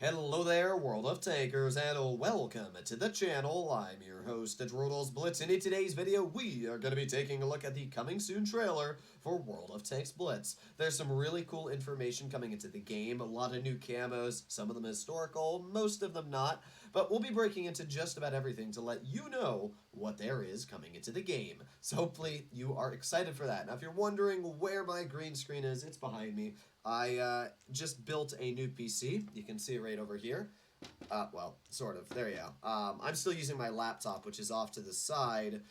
Hello there, World of Tankers, and welcome to the channel. I'm your host, World of Blitz, and in today's video, we are going to be taking a look at the coming soon trailer for World of Tanks Blitz. There's some really cool information coming into the game, a lot of new camos, some of them historical, most of them not, but we'll be breaking into just about everything to let you know what there is coming into the game. So hopefully you are excited for that. Now, if you're wondering where my green screen is, it's behind me. I just built a new PC. You can see it right over here. Well, sort of. There you go. I'm still using my laptop, which is off to the side,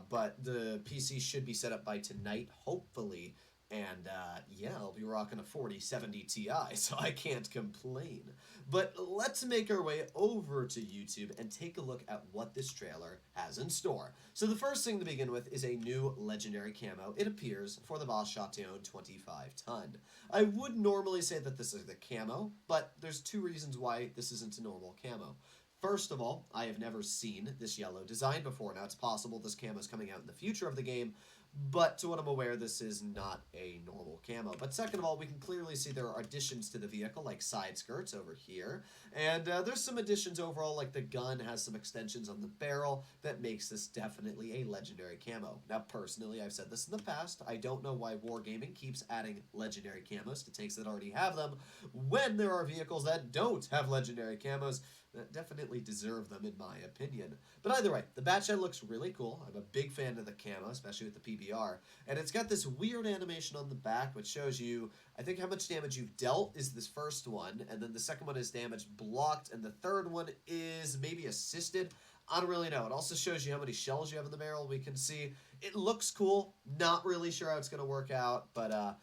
but the PC should be set up by tonight, hopefully. And yeah, I'll be rocking a 4070 Ti, so I can't complain. But let's make our way over to YouTube and take a look at what this trailer has in store. So the first thing to begin with is a new legendary camo. It appears for the Boss Chatillon 25 ton. I would normally say that this is the camo, but there's two reasons why this isn't a normal camo. First of all, I have never seen this yellow design before. Now, it's possible this camo is coming out in the future of the game, but to what I'm aware, this is not a normal camo. But second of all, we can clearly see there are additions to the vehicle, like side skirts over here. And there's some additions overall, like the gun has some extensions on the barrel that makes this definitely a legendary camo. Now, personally, I've said this in the past, I don't know why Wargaming keeps adding legendary camos to tanks that already have them, when there are vehicles that don't have legendary camos that definitely deserve them, in my opinion. But either way, the Batched looks really cool. I'm a big fan of the camo, especially with the PBR. And it's got this weird animation on the back, which shows you, I think, how much damage you've dealt is this first one, and then the second one is damage blocked, and the third one is maybe assisted. I don't really know. It also shows you how many shells you have in the barrel. We can see it looks cool. Not really sure how it's going to work out, but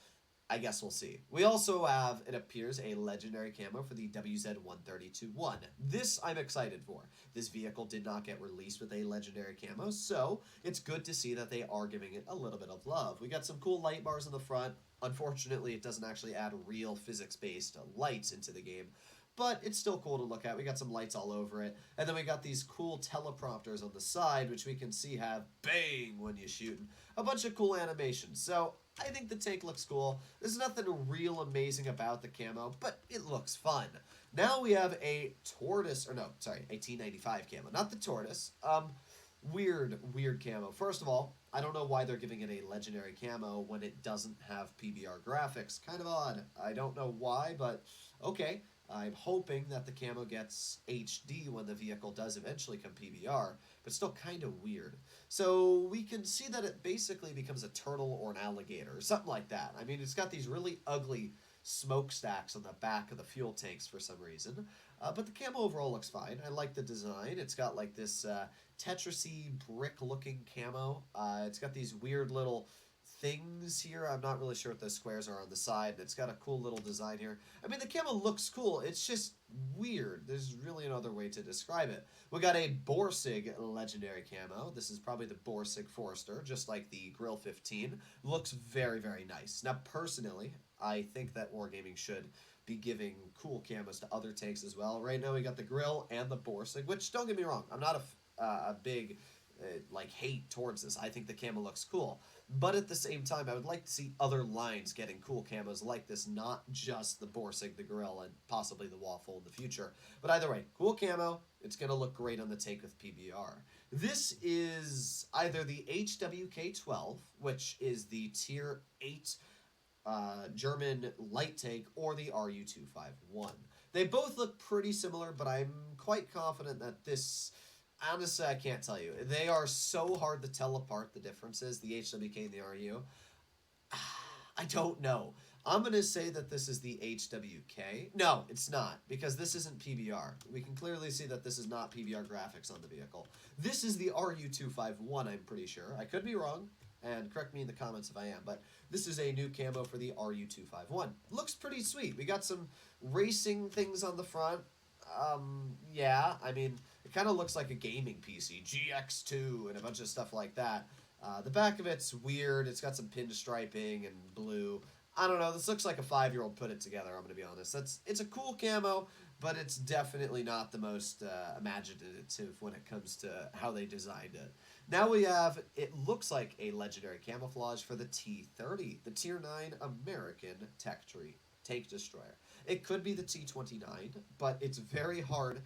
I guess we'll see. We also have, it appears, a legendary camo for the WZ-132-1. This I'm excited for. This vehicle did not get released with a legendary camo, so it's good to see that they are giving it a little bit of love. We got some cool light bars in the front. Unfortunately, it doesn't actually add real physics-based lights into the game, but it's still cool to look at. We got some lights all over it. And then we got these cool teleprompters on the side, which we can see have bang when you shoot. A bunch of cool animations. So I think the tank looks cool. There's nothing real amazing about the camo, but it looks fun. Now we have a tortoise, or no, sorry, a T95 camo. Not the tortoise. Weird camo. First of all, I don't know why they're giving it a legendary camo when it doesn't have PBR graphics. Kind of odd. I don't know why, but okay. I'm hoping that the camo gets HD when the vehicle does eventually come PBR, but still kind of weird. So we can see that it basically becomes a turtle or an alligator, or something like that. I mean, it's got these really ugly smokestacks on the back of the fuel tanks for some reason, but the camo overall looks fine. I like the design. It's got like this Tetrisy brick-looking camo. It's got these weird little things here. I'm not really sure what those squares are on the side. It's got a cool little design here. I mean, the camo looks cool. It's just weird. There's really no other way to describe it. We got a Borsig legendary camo. This is probably the Borsig Forester, just like the Grill 15. Looks very, very nice. Now, personally, I think that Wargaming should be giving cool camos to other tanks as well. Right now, we got the Grill and the Borsig, which, don't get me wrong, I'm not a big like hate towards this. I think the camo looks cool. But at the same time, I would like to see other lines getting cool camos like this, not just the Borsig, the Grill, and possibly the Waffle in the future. But either way, cool camo. It's going to look great on the tank with PBR. This is either the HWK-12, which is the Tier 8 German light tank, or the RU-251. They both look pretty similar, but I'm quite confident that this... Honestly, I can't tell you. They are so hard to tell apart, the differences, the HWK and the RU. I don't know. I'm going to say that this is the HWK. No, it's not, because this isn't PBR. We can clearly see that this is not PBR graphics on the vehicle. This is the RU-251, I'm pretty sure. I could be wrong, and correct me in the comments if I am, but this is a new camo for the RU-251. Looks pretty sweet. We got some racing things on the front. Yeah, I mean, it kind of looks like a gaming PC, GX2 and a bunch of stuff like that. The back of it's weird. It's got some pinstriping and blue. I don't know. This looks like a 5-year-old put it together, I'm going to be honest. It's a cool camo, but it's definitely not the most imaginative when it comes to how they designed it. Now we have, it looks like a legendary camouflage for the T-30, the Tier 9 American Tech Tree Tank Destroyer. It could be the T-29, but it's very hard,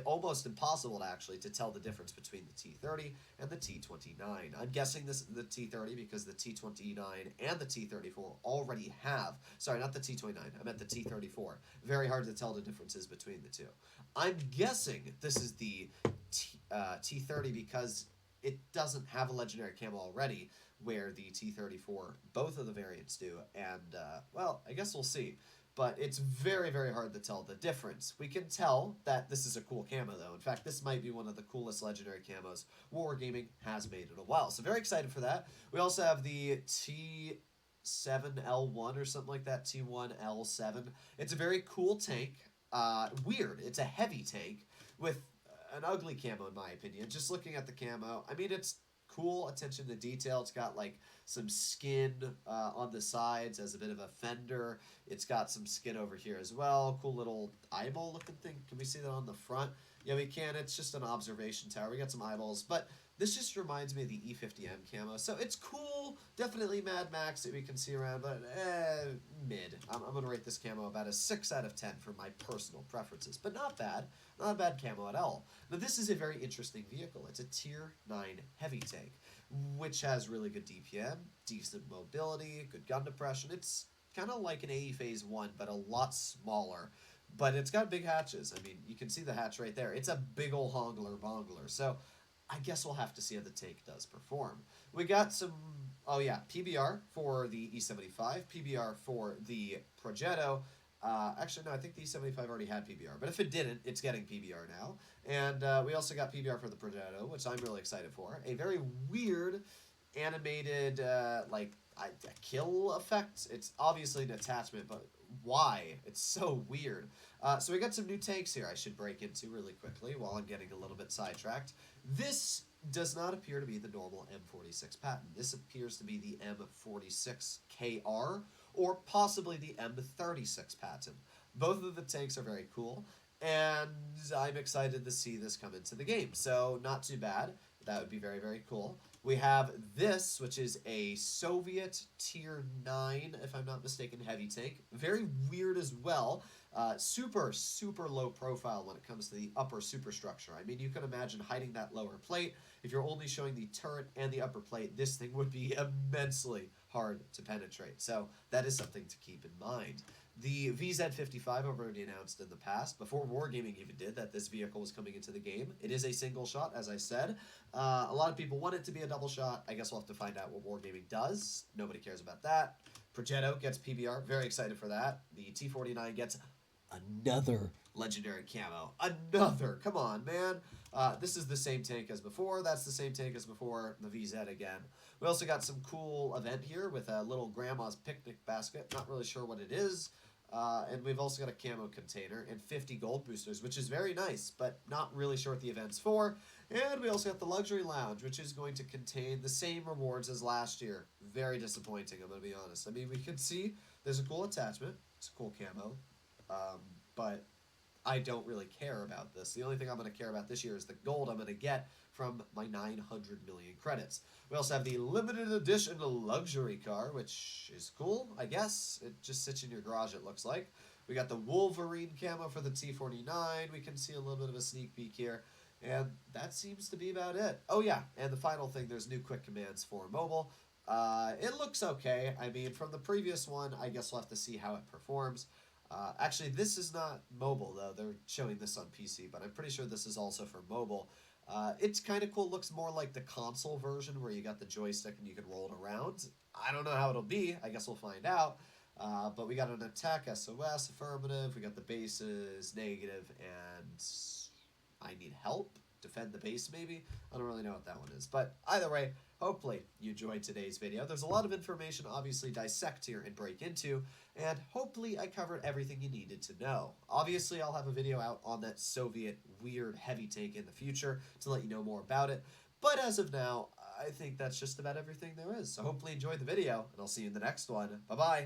almost impossible actually, to tell the difference between the T-30 and the T-29. I'm guessing this is the T-30 because the T-29 and the T-34 already have, sorry, not the T-29, I meant the T-34. Very hard to tell the differences between the two. I'm guessing this is the T-30 because it doesn't have a legendary camo already, where the T-34, both of the variants do, and, well, I guess we'll see. But it's very, very hard to tell the difference. We can tell that this is a cool camo, though. In fact, this might be one of the coolest legendary camos Wargaming has made in a while. So very excited for that. We also have the T7L1 or something like that, T1L7. It's a very cool tank. Weird. It's a heavy tank with an ugly camo, in my opinion. Just looking at the camo, I mean, it's cool, attention to detail. It's got like some skin on the sides as a bit of a fender. It's got some skin over here as well. Cool little eyeball looking thing. Can we see that on the front? Yeah, we can. It's just an observation tower. We got some eyeballs, but this just reminds me of the E50M camo. So it's cool. Definitely Mad Max that we can see around, but mid. I'm going to rate this camo about a 6 out of 10 for my personal preferences, but not bad. Not a bad camo at all. Now, this is a very interesting vehicle. It's a Tier 9 heavy tank, which has really good DPM, decent mobility, good gun depression. It's kind of like an AE Phase 1, but a lot smaller. But it's got big hatches. I mean, you can see the hatch right there. It's a big ol' hongler-bongler. So I guess we'll have to see how the tank does perform. We got some, oh yeah, PBR for the E75, PBR for the Progetto. Actually, no, I think the E75 already had PBR, but if it didn't, it's getting PBR now. And we also got PBR for the Progetto, which I'm really excited for. A very weird animated, like, a kill effect. It's obviously an attachment, but why? It's so weird. So we got some new tanks here I should break into really quickly while I'm getting a little bit sidetracked. This does not appear to be the normal M46 patent. This appears to be the M46KR or possibly the M36 patent. Both of the tanks are very cool, and I'm excited to see this come into the game. So not too bad. That would be very, very cool. We have this, which is a Soviet Tier 9, if I'm not mistaken, heavy tank. Very weird as well. Super, super low profile when it comes to the upper superstructure. I mean, you can imagine hiding that lower plate. If you're only showing the turret and the upper plate, this thing would be immensely hard to penetrate. So that is something to keep in mind. The VZ55 I've already announced in the past, before Wargaming even did, that this vehicle was coming into the game. It is a single shot, as I said. A lot of people want it to be a double shot. I guess we'll have to find out what Wargaming does. Nobody cares about that. Progetto gets PBR. Very excited for that. The T49 gets another legendary camo. Another. Come on, man. This is the same tank as before. That's the same tank as before. The VZ again. We also got some cool event here with a little grandma's picnic basket. Not really sure what it is. And we've also got a camo container and 50 gold boosters, which is very nice, but not really sure what the event's for. And we also got the luxury lounge, which is going to contain the same rewards as last year. Very disappointing, I'm going to be honest. I mean, we can see there's a cool attachment. It's a cool camo. But I don't really care about this. The only thing I'm going to care about this year is the gold I'm going to get from my 900 million credits. We also have the limited edition luxury car, which is cool, I guess. It just sits in your garage, it looks like. We got the Wolverine camo for the T49. We can see a little bit of a sneak peek here. And that seems to be about it. Oh yeah, and the final thing, there's new quick commands for mobile. It looks okay. I mean, from the previous one, I guess we'll have to see how it performs. Actually, this is not mobile, though. They're showing this on PC, but I'm pretty sure this is also for mobile. It's kind of cool. Looks more like the console version where you got the joystick and you can roll it around. I don't know how it'll be. I guess we'll find out. But we got an attack SOS, affirmative. We got the bases, negative, and I need help. Defend the base, maybe? I don't really know what that one is. But either way, hopefully you enjoyed today's video. There's a lot of information, obviously, dissect here and break into, and hopefully I covered everything you needed to know. Obviously, I'll have a video out on that Soviet weird heavy tank in the future to let you know more about it. But as of now, I think that's just about everything there is. So hopefully you enjoyed the video, and I'll see you in the next one. Bye-bye.